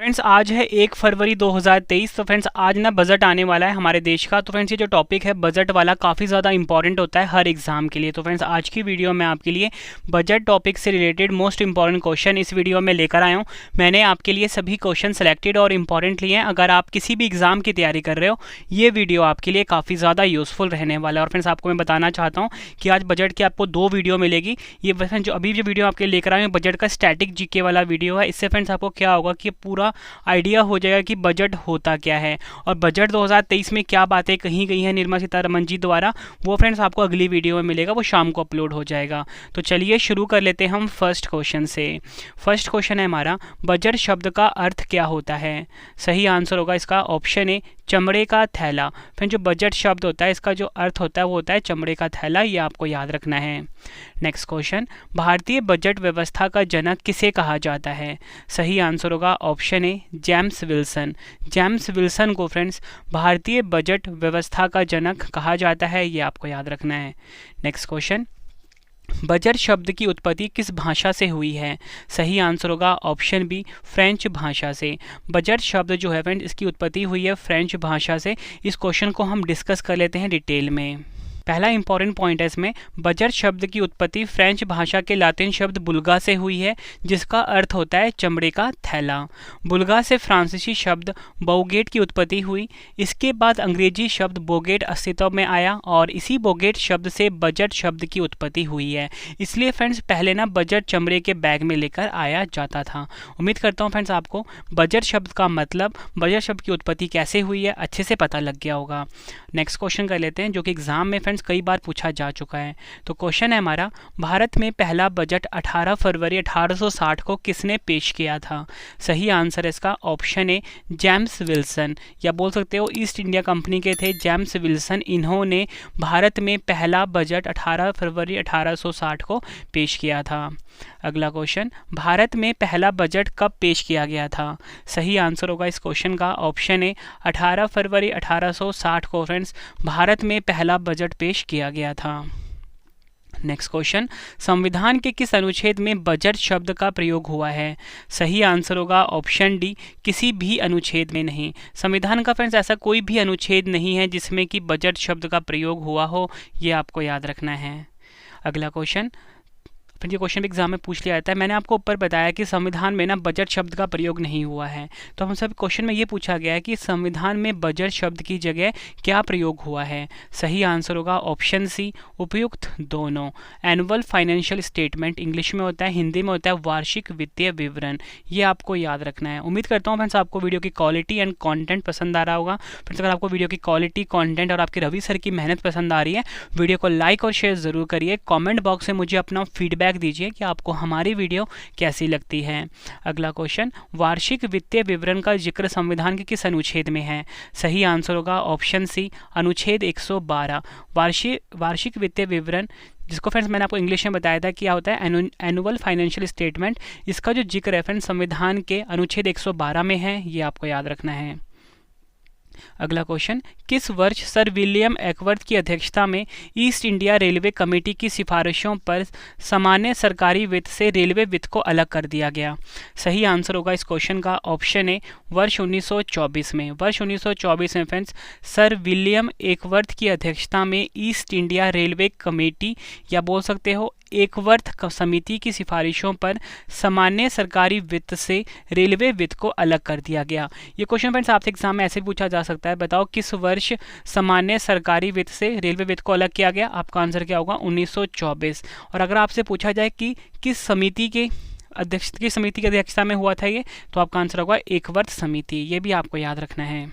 Friends आज है 1 फरवरी 2023। तो फ्रेंड्स आज ना बजट आने वाला है हमारे देश का। तो फ्रेंड्स ये जो टॉपिक है बजट वाला काफ़ी ज़्यादा इंपॉर्टेंट होता है हर एग्जाम के लिए। तो फ्रेंड्स आज की वीडियो में आपके लिए बजट टॉपिक से रिलेटेड मोस्ट इंपॉर्टेंट क्वेश्चन इस वीडियो में लेकर आया हूँ। मैंने आपके लिए सभी क्वेश्चन सेलेक्टेड और इंपॉर्टेंट लिए हैं। अगर आप किसी भी एग्जाम की तैयारी कर रहे हो ये वीडियो आपके लिए काफ़ी ज़्यादा यूज़फुल रहने वाला है। और फ्रेंड्स आपको मैं बताना चाहता हूँ कि आज बजट की आपको 2 वीडियो मिलेगी। ये फ्रेंड्स जो अभी जो वीडियो आपके लेकर आए हैं बजट का स्टैटिक जीके वाला वीडियो है। इससे फ्रेंड्स आपको क्या होगा कि पूरा आइडिया हो जाएगा कि बजट होता क्या है और बजट 2023 में क्या बातें कही गई हैं निर्मला सीतारमण जी द्वारा, वो फ्रेंड्स आपको अगली वीडियो में मिलेगा, वो शाम को अपलोड हो जाएगा। तो चलिए शुरू कर लेते हैं हम फर्स्ट क्वेश्चन से। फर्स्ट क्वेश्चन है हमारा, बजट शब्द का अर्थ क्या होता है? सही आंसर होगा इसका ऑप्शन ए, चमड़े का थैला। फिर जो बजट शब्द होता है इसका जो अर्थ होता है वो होता है चमड़े का थैला। ये आपको याद रखना है। नेक्स्ट क्वेश्चन, भारतीय बजट व्यवस्था का जनक किसे कहा जाता है? सही आंसर होगा option A, James Wilson. James Wilson को फ्रेंड्स भारतीय बजट व्यवस्था का जनक कहा जाता है। ये आपको याद रखना है। नेक्स्ट क्वेश्चन, बजट शब्द की उत्पत्ति किस भाषा से हुई है? सही आंसर होगा ऑप्शन बी, फ्रेंच भाषा से। बजट शब्द जो है फ्रेंड्स इसकी उत्पत्ति हुई है फ्रेंच भाषा से। इस क्वेश्चन को हम डिस्कस कर लेते हैं डिटेल में। पहला इंपॉर्टेंट पॉइंट है इसमें, बजट शब्द की उत्पत्ति फ्रेंच भाषा के लातिन शब्द बुल्गा से हुई है जिसका अर्थ होता है चमड़े का थैला। बुल्गा से फ्रांसीसी शब्द बोगेट की उत्पत्ति हुई। इसके बाद अंग्रेजी शब्द बोगेट अस्तित्व में आया और इसी बोगेट शब्द से बजट शब्द की उत्पत्ति हुई है। इसलिए फ्रेंड्स पहले ना बजट चमड़े के बैग में लेकर आया जाता था। उम्मीद करता हूँ फ्रेंड्स आपको बजट शब्द का मतलब, बजट शब्द की उत्पत्ति कैसे हुई है अच्छे से पता लग गया होगा। नेक्स्ट क्वेश्चन कर लेते हैं जो कि एग्जाम में कई बार पूछा जा चुका है। तो क्वेश्चन है हमारा, भारत में पहला बजट 18 फरवरी 1860 को किसने पेश किया था? सही आंसर है इसका ऑप्शन ए, जेम्स विल्सन, या बोल सकते हो ईस्ट इंडिया कंपनी के थे जेम्स विल्सन। इन्होंने भारत में पहला बजट 18 फरवरी 1860 को पेश किया था। अगला क्वेश्चन, भारत में पहला बजट कब पेश किया गया था? सही आंसर होगा इस क्वेश्चन का ऑप्शन ए, 18 फरवरी 1860 को फ्रेंड्स भारत में पहला बजट पेश किया गया था। नेक्स्ट क्वेश्चन, संविधान के किस अनुच्छेद में बजट शब्द का प्रयोग हुआ है? सही आंसर होगा ऑप्शन डी, किसी भी अनुच्छेद में नहीं। संविधान का फ्रेंड्स ऐसा कोई भी अनुच्छेद नहीं है जिसमें कि बजट शब्द का प्रयोग हुआ हो, ये आपको याद रखना है। अगला क्वेश्चन, ये क्वेश्चन भी एग्जाम में पूछ लिया जाता है। मैंने आपको ऊपर बताया कि संविधान में ना बजट शब्द का प्रयोग नहीं हुआ है। तो हम सब क्वेश्चन में ये पूछा गया है कि संविधान में बजट शब्द की जगह क्या प्रयोग हुआ है? सही आंसर होगा ऑप्शन सी, उपयुक्त दोनों। एनुअल फाइनेंशियल स्टेटमेंट इंग्लिश में होता है, हिंदी में होता है वार्षिक वित्तीय विवरण। ये आपको याद रखना है। उम्मीद करता हूँ फ्रेंड्स आपको वीडियो की क्वालिटी एंड कॉन्टेंट पसंद आ रहा होगा। फ्रेंड्स अगर आपको वीडियो की क्वालिटी, कॉन्टेंट और आपकी रवि सर की मेहनत पसंद आ रही है, वीडियो को लाइक और शेयर ज़रूर करिए। कॉमेंट बॉक्स में मुझे अपना फीडबैक दीजिए कि आपको हमारी वीडियो कैसी लगती है। अगला क्वेश्चन, वार्षिक वित्तीय विवरण का जिक्र संविधान के किस अनुच्छेद में है? सही आंसर होगा ऑप्शन सी, अनुच्छेद 112। वार्षिक वित्तीय विवरण, जिसको फ्रेंड्स मैंने आपको इंग्लिश में बताया था क्या होता है एनुअल फाइनेंशियल स्टेटमेंट, इसका जो जिक्र है फ्रेंड्स संविधान के अनुच्छेद 112 में है। ये आपको याद रखना है। अगला क्वेश्चन, किस वर्ष सर विलियम एकवर्थ की अध्यक्षता में ईस्ट इंडिया रेलवे कमेटी की सिफारिशों पर सामान्य सरकारी वित्त से रेलवे वित्त को अलग कर दिया गया? सही आंसर होगा इस क्वेश्चन का ऑप्शन ए, वर्ष 1924 में। वर्ष 1924 में फ्रेंड्स सर विलियम एकवर्थ की अध्यक्षता में ईस्ट इंडिया रेलवे कमेटी, या बोल सकते हो एकवर्थ समिति की सिफारिशों पर सामान्य सरकारी वित्त से रेलवे वित्त को अलग कर दिया गया। ये क्वेश्चन फ्रेंड्स आपसे एग्जाम में ऐसे पूछा जा सकता है, बताओ किस वर्ष सामान्य सरकारी वित्त से रेलवे वित्त को अलग किया गया? आपका आंसर क्या होगा? 1924। और अगर आपसे पूछा जाए कि किस समिति की अध्यक्षता में हुआ था ये, तो आपका आंसर होगा एकवर्थ समिति। ये भी आपको याद रखना है।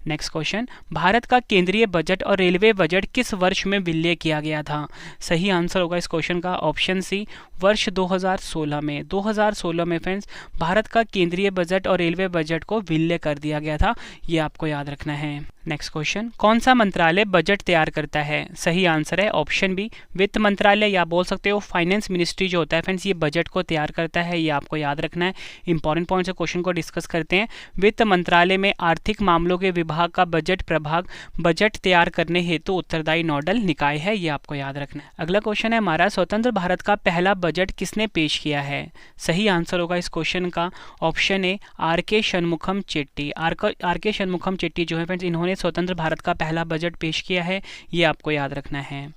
नेक्स्ट क्वेश्चन, भारत का केंद्रीय बजट और रेलवे बजट किस वर्ष में विलय किया गया था? सही आंसर होगा इस क्वेश्चन का ऑप्शन सी, वर्ष 2016 में। 2016 में फ्रेंड्स भारत का केंद्रीय बजट और रेलवे बजट को विलय कर दिया गया था। ये आपको याद रखना है। नेक्स्ट क्वेश्चन, कौन सा मंत्रालय बजट तैयार करता है? सही आंसर है ऑप्शन बी, वित्त मंत्रालय, या बोल सकते हो फाइनेंस मिनिस्ट्री जो होता है फ्रेंड्स, ये बजट को तैयार करता है। ये आपको याद रखना है। इंपॉर्टेंट पॉइंट्स है, क्वेश्चन को डिस्कस करते हैं। वित्त मंत्रालय में आर्थिक मामलों के विभाग का बजट प्रभाग बजट तैयार करने हेतु उत्तरदायी नोडल निकाय है। ये आपको याद रखना है। अगला क्वेश्चन है हमारा, स्वतंत्र भारत का पहला बजट किसने पेश किया है? सही आंसर होगा इस क्वेश्चन का ऑप्शन ए, आर के शनमुखम चेट्टी। आर के शनमुखम चेट्टी जो है फ्रेंड्स, इन्होंने स्वतंत्र भारत का पहला बजट पेश किया है। ये आपको याद रखना है।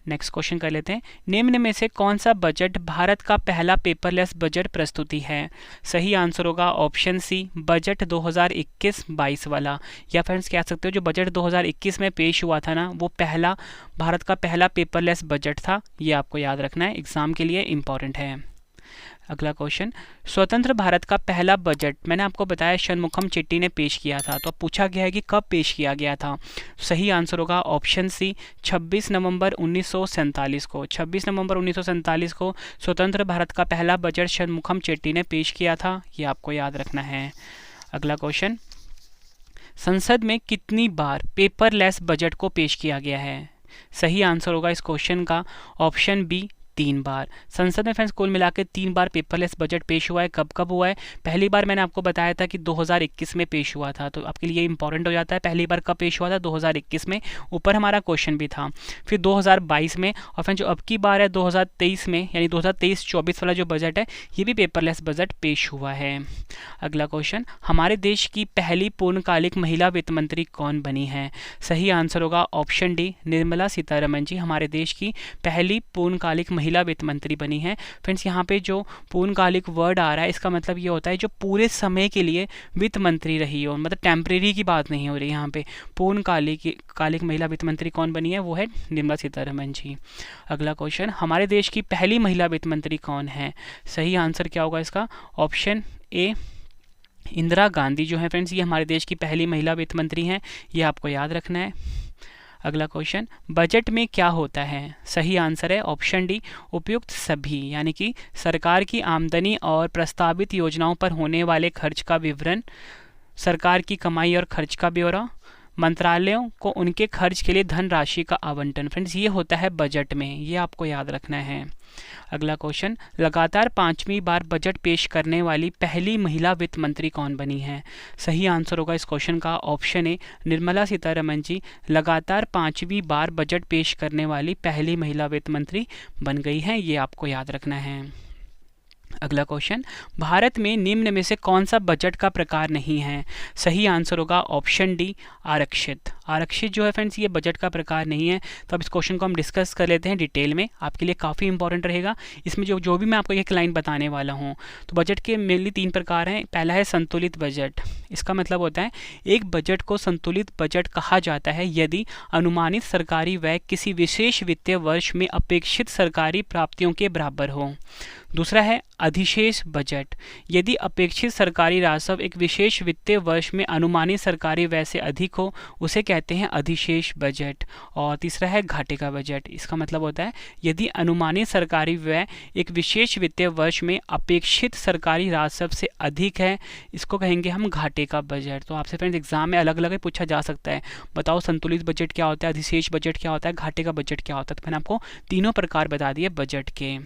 नेक्स्ट क्वेश्चन कर लेते हैं, निम्न में से कौन सा बजट भारत का पहला पेपरलेस बजट प्रस्तुति है? सही आंसर होगा ऑप्शन सी, बजट 2021-22 वाला, या फ्रेंड्स कह सकते हो जो बजट 2021 में पेश हुआ था ना, वो पहला भारत का पहला पेपरलेस बजट था। ये आपको याद रखना है, एग्जाम के लिए इंपॉर्टेंट है। अगला क्वेश्चन, स्वतंत्र भारत का पहला बजट मैंने आपको बताया शनमुखम चेट्टी ने पेश किया था। तो अब पूछा गया है कि कब पेश किया गया था। सही आंसर होगा ऑप्शन सी, 26 नवंबर 1947 को। 26 नवंबर 1947 को स्वतंत्र भारत का पहला बजट शनमुखम चेट्टी ने पेश किया था। ये आपको याद रखना है। अगला क्वेश्चन, संसद में कितनी बार पेपरलेस बजट को पेश किया गया है? सही आंसर होगा इस क्वेश्चन का ऑप्शन बी, 3 बार। संसद में फ्रेंड्स कुल मिला के 3 बार पेपरलेस बजट पेश हुआ है। कब कब हुआ है? पहली बार मैंने आपको बताया था कि 2021 में पेश हुआ था, तो आपके लिए इंपॉर्टेंट हो जाता है। पहली बार कब पेश हुआ था? 2021 में। ऊपर हमारा क्वेश्चन भी था। फिर 2022 में, और फिर जो अब की बार है 2023 में, यानी 2023-24 वाला जो बजट है, ये भी पेपरलेस बजट पेश हुआ है। अगला क्वेश्चन, हमारे देश की पहली पूर्णकालिक महिला वित्त मंत्री कौन बनी है? सही आंसर होगा ऑप्शन डी, निर्मला सीतारमण जी हमारे देश की पहली पूर्णकालिक महिला वित्त मंत्री बनी है। फ्रेंड्स यहाँ पे जो पूर्णकालिक वर्ड आ रहा है, इसका मतलब ये होता है जो पूरे समय के लिए वित्त मंत्री रही हो, मतलब टेम्परेरी की बात नहीं हो रही यहाँ पे। पूर्णकालिक महिला वित्त मंत्री कौन बनी है? वो है निर्मला सीतारमण जी। अगला क्वेश्चन, हमारे देश की पहली महिला वित्त मंत्री कौन है? सही आंसर क्या होगा इसका? ऑप्शन ए, इंदिरा गांधी जो है फ्रेंड्स, ये हमारे देश की पहली महिला वित्त मंत्री हैं। ये आपको याद रखना है। अगला क्वेश्चन, बजट में क्या होता है? सही आंसर है ऑप्शन डी, उपयुक्त सभी, यानी कि सरकार की आमदनी और प्रस्तावित योजनाओं पर होने वाले खर्च का विवरण, सरकार की कमाई और खर्च का ब्यौरा, मंत्रालयों को उनके खर्च के लिए धनराशि का आवंटन। फ्रेंड्स ये होता है बजट में, ये आपको याद रखना है। अगला क्वेश्चन, लगातार 5वीं बार बजट पेश करने वाली पहली महिला वित्त मंत्री कौन बनी है? सही आंसर होगा इस क्वेश्चन का ऑप्शन ए, निर्मला सीतारमण जी लगातार 5वीं बार बजट पेश करने वाली पहली महिला वित्त मंत्री बन गई हैं। ये आपको याद रखना है। अगला क्वेश्चन, भारत में निम्न में से कौन सा बजट का प्रकार नहीं है? सही आंसर होगा ऑप्शन डी, आरक्षित। आरक्षित जो है फ्रेंड्स, ये बजट का प्रकार नहीं है। तो अब इस क्वेश्चन को हम डिस्कस कर लेते हैं डिटेल में, आपके लिए काफ़ी इंपॉर्टेंट रहेगा। इसमें जो भी मैं आपको एक लाइन बताने वाला हूँ। तो बजट के मेनली 3 प्रकार हैं। पहला है संतुलित बजट। इसका मतलब होता है एक बजट को संतुलित बजट कहा जाता है यदि अनुमानित सरकारी व्यय किसी विशेष वित्तीय वर्ष में अपेक्षित सरकारी प्राप्तियों के बराबर हो। दूसरा है अधिशेष बजट, यदि अपेक्षित सरकारी राजस्व एक विशेष वित्तीय वर्ष में अनुमानित सरकारी व्यय से अधिक हो, उसे कहते हैं अधिशेष बजट। और तीसरा है घाटे का बजट। इसका मतलब होता है यदि अनुमानित सरकारी व्यय एक विशेष वित्तीय वर्ष में अपेक्षित सरकारी राजस्व से अधिक है, इसको कहेंगे हम घाटे का बजट। तो आपसे फ्रेंड्स एग्जाम में अलग अलग पूछा जा सकता है, बताओ संतुलित बजट क्या होता है, अधिशेष बजट क्या होता है, घाटे का बजट क्या होता है। तो मैंने आपको तीनों प्रकार बता दिए बजट के।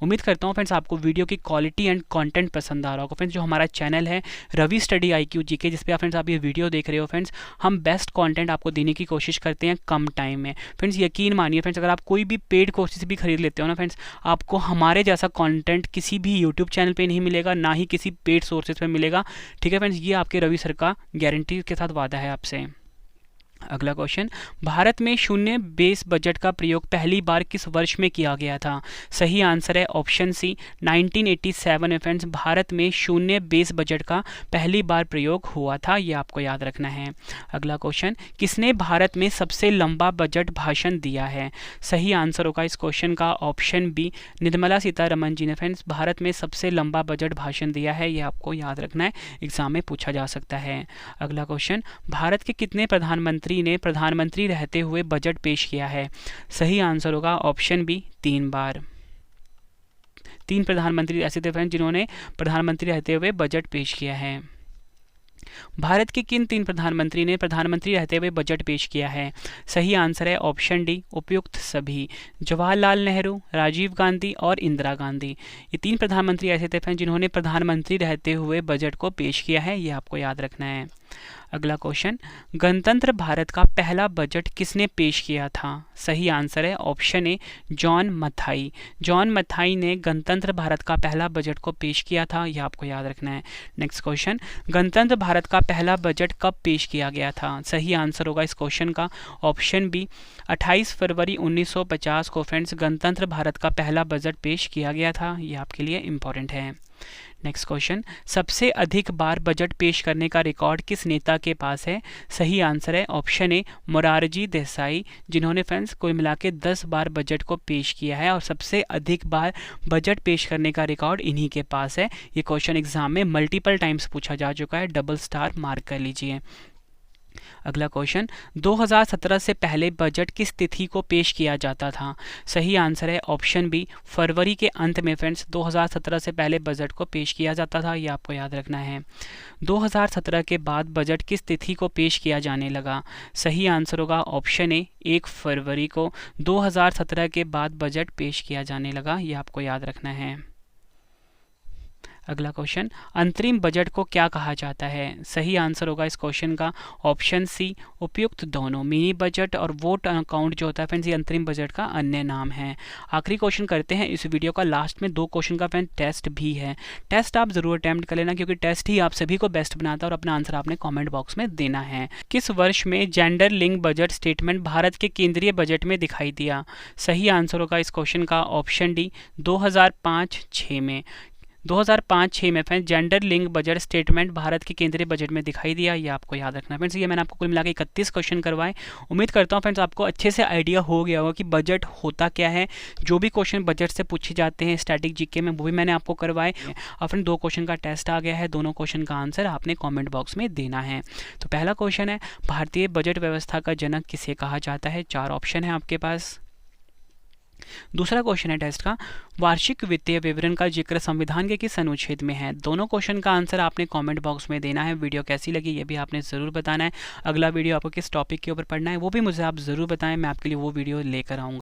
उम्मीद करता हूँ फ्रेंड्स आपको वीडियो की क्वालिटी एंड कंटेंट पसंद आ रहा होगा। फ्रेंड्स जो हमारा चैनल है रवि स्टडी IQ GK, जिस पे आप फ्रेंड्स आप ये वीडियो देख रहे हो, फ्रेंड्स हम बेस्ट कंटेंट आपको देने की कोशिश करते हैं कम टाइम में। फ्रेंड्स यकीन मानिए फ्रेंड्स, अगर आप कोई भी पेड कोर्सेज भी खरीद लेते हो ना फ्रेंड्स, आपको हमारे जैसा कंटेंट किसी भी यूट्यूब चैनल पे नहीं मिलेगा, ना ही किसी पेड सोर्सेज पे मिलेगा। ठीक है फ्रेंड्स, ये आपके रवि सर का गारंटी के साथ वादा है आपसे। अगला क्वेश्चन, भारत में शून्य बेस बजट का प्रयोग पहली बार किस वर्ष में किया गया था? सही आंसर है ऑप्शन सी, 1987 में फ्रेंड्स भारत में शून्य बेस बजट का पहली बार प्रयोग हुआ था। ये आपको याद रखना है। अगला क्वेश्चन, किसने भारत में सबसे लंबा बजट भाषण दिया है? सही आंसर होगा इस क्वेश्चन का ऑप्शन बी, निर्मला सीतारमण जी ने फ्रेंड्स भारत में सबसे लंबा बजट भाषण दिया है। ये आपको याद रखना है, एग्जाम में पूछा जा सकता है। अगला क्वेश्चन, भारत के कितने प्रधानमंत्री ने प्रधानमंत्री रहते हुए बजट पेश किया है? सही आंसर होगा ऑप्शन बी, 3 बार। 3 प्रधानमंत्री ऐसे थे फ्रेंड्स जिन्होंने प्रधानमंत्री रहते हुए बजट पेश किया है। भारत के किन 3 प्रधानमंत्री ने प्रधानमंत्री रहते हुए बजट पेश किया है? सही आंसर है ऑप्शन डी, उपयुक्त सभी। जवाहरलाल नेहरू, राजीव गांधी और इंदिरा गांधी, ये 3 प्रधानमंत्री ऐसे थे फ्रेंड्स जिन्होंने प्रधानमंत्री रहते हुए बजट को पेश किया है, ये आपको याद रखना है। अगला क्वेश्चन, गणतंत्र भारत का पहला बजट किसने पेश किया था? सही आंसर है option A, John Mathai. John Mathai ने गणतंत्र भारत का पहला बजट को पेश किया था, यह आपको याद रखना है। नेक्स्ट क्वेश्चन, गणतंत्र भारत का पहला बजट कब पेश किया गया था? सही आंसर होगा इस क्वेश्चन का ऑप्शन बी, 28 फरवरी 1950 को फ्रेंड्स गणतंत्र भारत का पहला बजट पेश किया गया था, यह आपके लिए इंपॉर्टेंट है। नेक्स्ट क्वेश्चन, सबसे अधिक बार बजट पेश करने का रिकॉर्ड किस नेता के पास है? सही आंसर है ऑप्शन ए, मोरारजी देसाई, जिन्होंने फ्रेंड्स कुल मिला के 10 बार बजट को पेश किया है और सबसे अधिक बार बजट पेश करने का रिकॉर्ड इन्हीं के पास है। ये क्वेश्चन एग्जाम में मल्टीपल टाइम्स पूछा जा चुका है, डबल स्टार मार्क कर लीजिए। अगला क्वेश्चन, 2017 से पहले बजट किस तिथि को पेश किया जाता था? सही आंसर है ऑप्शन बी, फरवरी के अंत में फ्रेंड्स 2017 से पहले बजट को पेश किया जाता था, ये आपको याद रखना है। 2017 के बाद बजट किस तिथि को पेश किया जाने लगा? सही आंसर होगा ऑप्शन ए, 1 फरवरी को 2017 के बाद बजट पेश किया जाने लगा, ये आपको याद रखना है। अगला क्वेश्चन, अंतरिम बजट को क्या कहा जाता है? सही आंसर होगा इस क्वेश्चन का ऑप्शन सी, उपयुक्त दोनों। मिनी बजट और वोट अकाउंट जो होता है फ्रेंड्स, ये अंतरिम बजट का अन्य नाम है। आखिरी क्वेश्चन करते हैं इस वीडियो का, लास्ट में 2 क्वेश्चन का फ्रेंड टेस्ट भी है। टेस्ट आप जरूर अटेम्प्ट कर लेना, क्योंकि टेस्ट ही आप सभी को बेस्ट बनाता है और अपना आंसर आपने कॉमेंट बॉक्स में देना है। किस वर्ष में gender link budget statement Bharat के केंद्रीय बजट में दिखाई दिया? सही आंसर होगा इस क्वेश्चन का ऑप्शन डी, 2005-6 में। 2005-6 में friends gender link budget statement Bharat के केंद्रीय बजट में दिखाई दिया, ये आपको याद रखना है फ्रेंड्स। ये मैंने आपको कुल मिला के 31 क्वेश्चन करवाए। उम्मीद करता हूँ फ्रेंड्स आपको अच्छे से आइडिया हो गया होगा कि बजट होता क्या है। जो भी क्वेश्चन बजट से पूछे जाते हैं स्टैटिक जीके में, वो भी मैंने आपको करवाए। और फ्रेंड 2 क्वेश्चन का टेस्ट आ गया है, दोनों क्वेश्चन का आंसर आपने कॉमेंट बॉक्स में देना है। तो पहला क्वेश्चन है, भारतीय बजट व्यवस्था का जनक किसे कहा जाता है? 4 ऑप्शन है आपके पास। दूसरा क्वेश्चन है टेस्ट का, वार्षिक वित्तीय विवरण का जिक्र संविधान के किस अनुच्छेद में है? दोनों क्वेश्चन का आंसर आपने कमेंट बॉक्स में देना है। वीडियो कैसी लगी ये भी आपने ज़रूर बताना है। अगला वीडियो आपको किस टॉपिक के ऊपर पढ़ना है वो भी मुझे आप ज़रूर बताएं, मैं आपके लिए वो वीडियो लेकर आऊँगा।